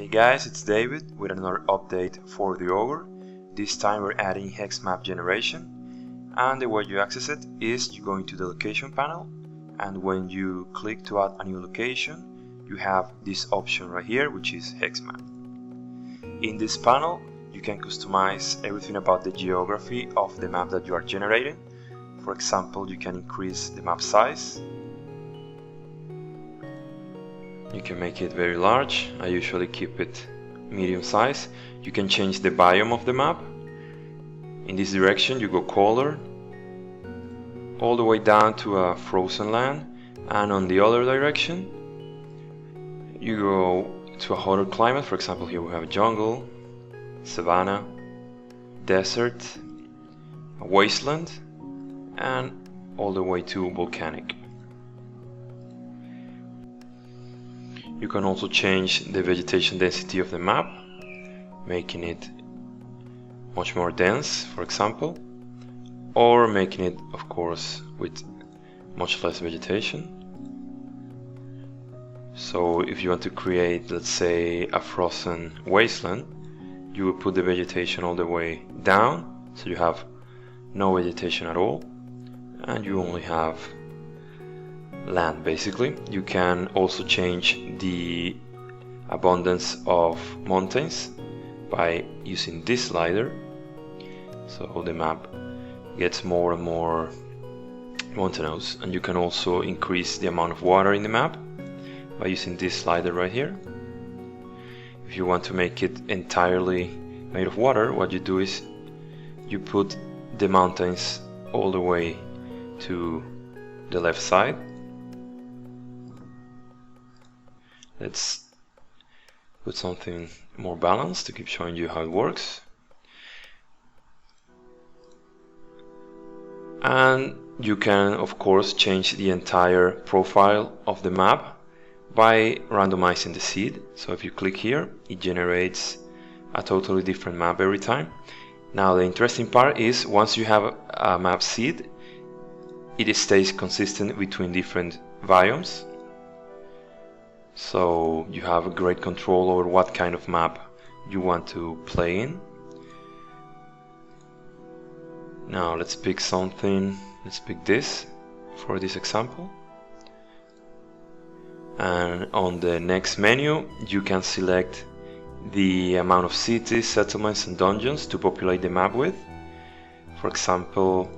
Hey guys, it's David with another update for the Augur. This time we're adding Hexmap Generation, and the way you access it is you go into the location panel, and when you click to add a new location, you have this option right here, which is Hexmap. In this panel, you can customize everything about the geography of the map that you are generating. For example, you can increase the map size. You can make it very large. I usually keep it medium size. You can change the biome of the map. In this direction you go color all the way down to a frozen land, and on the other direction you go to a hotter climate. For example, here we have a jungle, savanna, desert, a wasteland, and all the way to volcanic. You can also change the vegetation density of the map, making it much more dense, for example, or making it, of course, with much less vegetation. So if you want to create, let's say, a frozen wasteland, you will put the vegetation all the way down, so you have no vegetation at all, and you only have land basically. You can also change the abundance of mountains by using this slider, so the map gets more and more mountainous. And you can also increase the amount of water in the map by using this slider right here. If you want to make it entirely made of water, what you do is you put the mountains all the way to the left side. Let's put something more balanced to keep showing you how it works. And you can, of course, change the entire profile of the map by randomizing the seed. So if you click here, it generates a totally different map every time. Now the interesting part is, once you have a map seed, it stays consistent between different biomes. So you have a great control over what kind of map you want to play in. Now let's pick something. Let's pick this for this example. And on the next menu you can select the amount of cities, settlements and dungeons to populate the map with. For example,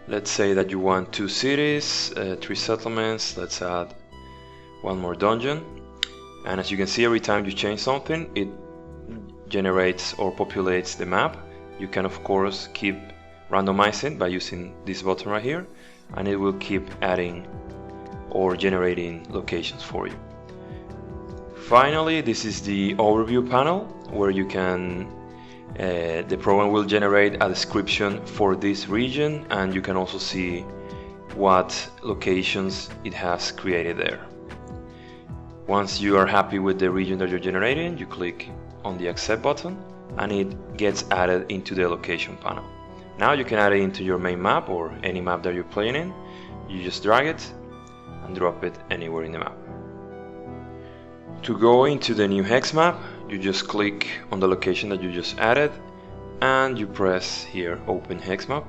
let's say that you want 2 cities, 3 settlements. Let's add 1 more dungeon, and as you can see, every time you change something, it generates or populates the map. You can, of course, keep randomizing by using this button right here, and it will keep adding or generating locations for you. Finally, this is the overview panel, where you can the program will generate a description for this region, and you can also see what locations it has created there. Once you are happy with the region that you're generating, you click on the accept button and it gets added into the location panel. Now you can add it into your main map or any map that you're playing in. You just drag it and drop it anywhere in the map. To go into the new hex map, you just click on the location that you just added and you press here open hex map.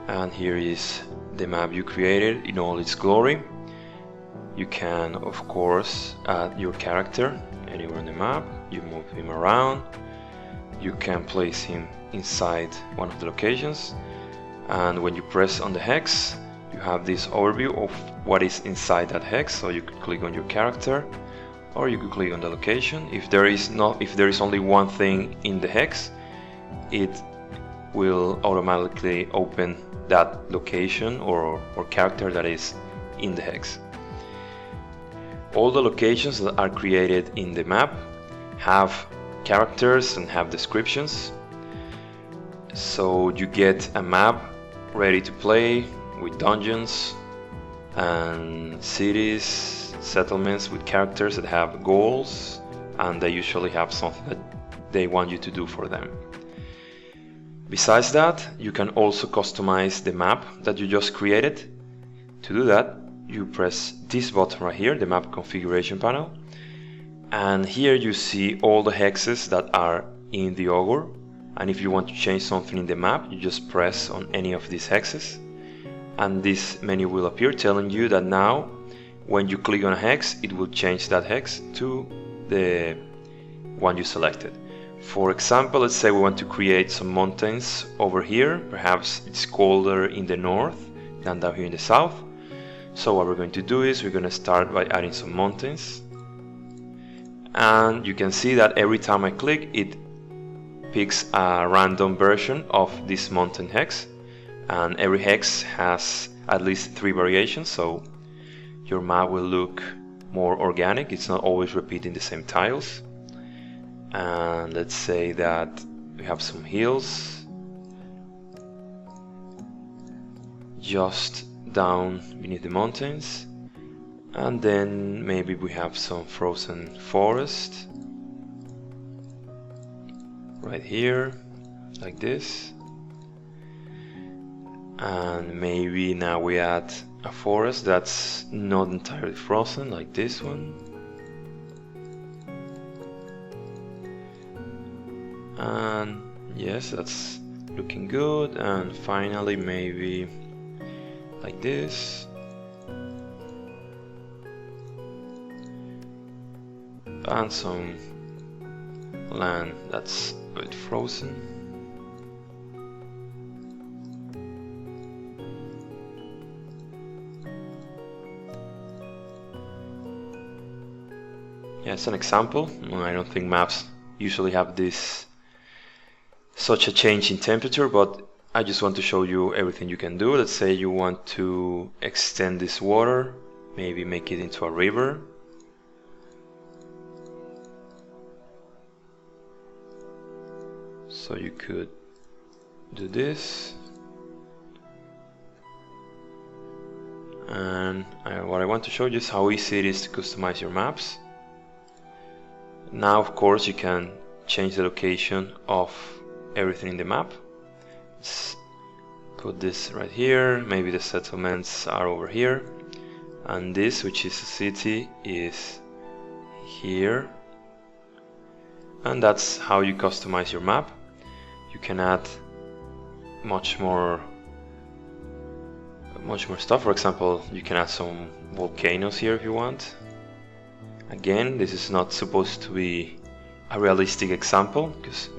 And here is the map you created in all its glory. You can, of course, add your character anywhere on the map. You move him around. You can place him inside one of the locations. And when you press on the hex, you have this overview of what is inside that hex. So you could click on your character, or you could click on the location. If there is only one thing in the hex, it will automatically open that location or character that is in the hex. All the locations that are created in the map have characters and have descriptions. So you get a map ready to play with dungeons and cities, settlements with characters that have goals, and they usually have something that they want you to do for them. Besides that, you can also customize the map that you just created. To do that, you press this button right here, the map configuration panel, and here you see all the hexes that are in the Augur. And if you want to change something in the map, you just press on any of these hexes and this menu will appear telling you that now when you click on a hex, it will change that hex to the one you selected. For example, let's say we want to create some mountains over here. Perhaps it's colder in the north than down here in the south. So what we're going to do is we're going to start by adding some mountains. And you can see that every time I click, it picks a random version of this mountain hex. And every hex has at least 3 variations, so your map will look more organic. It's not always repeating the same tiles. And let's say that we have some hills just down beneath the mountains, and then maybe we have some frozen forest right here like this, and maybe now we add a forest that's not entirely frozen like this one. And yes, that's looking good. And finally maybe like this. And some land that's a bit frozen. Yeah, it's an example. I don't think maps usually have such a change in temperature, but I just want to show you everything you can do. Let's say you want to extend this water, maybe make it into a river. So you could do this. And what I want to show you is how easy it is to customize your maps. Now, of course, you can change the location of everything in the map. Let's put this right here. Maybe the settlements are over here, and this, which is a city, is here. And that's how you customize your map. You can add much more stuff. For example, you can add some volcanoes here if you want. Again, this is not supposed to be a realistic example because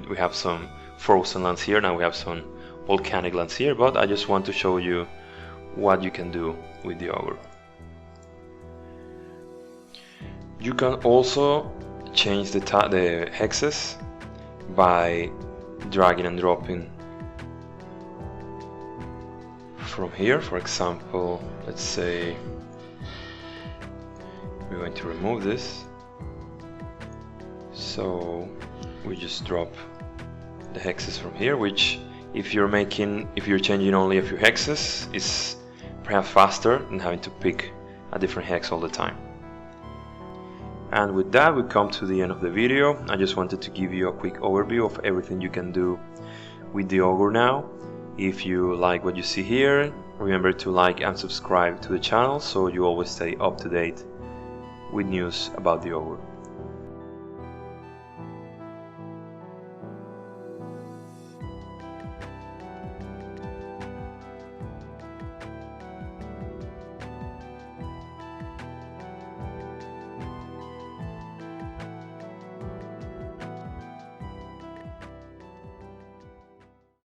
we have some frozen lands here, now we have some volcanic lands here, but I just want to show you what you can do with the Augur. You can also change the hexes by dragging and dropping from here. For example, let's say we're going to remove this, so we just drop the hexes from here, which if you're changing only a few hexes, is perhaps faster than having to pick a different hex all the time. And with that, we come to the end of the video. I just wanted to give you a quick overview of everything you can do with the Augur now. If you like what you see here, remember to like and subscribe to the channel so you always stay up to date with news about the Augur.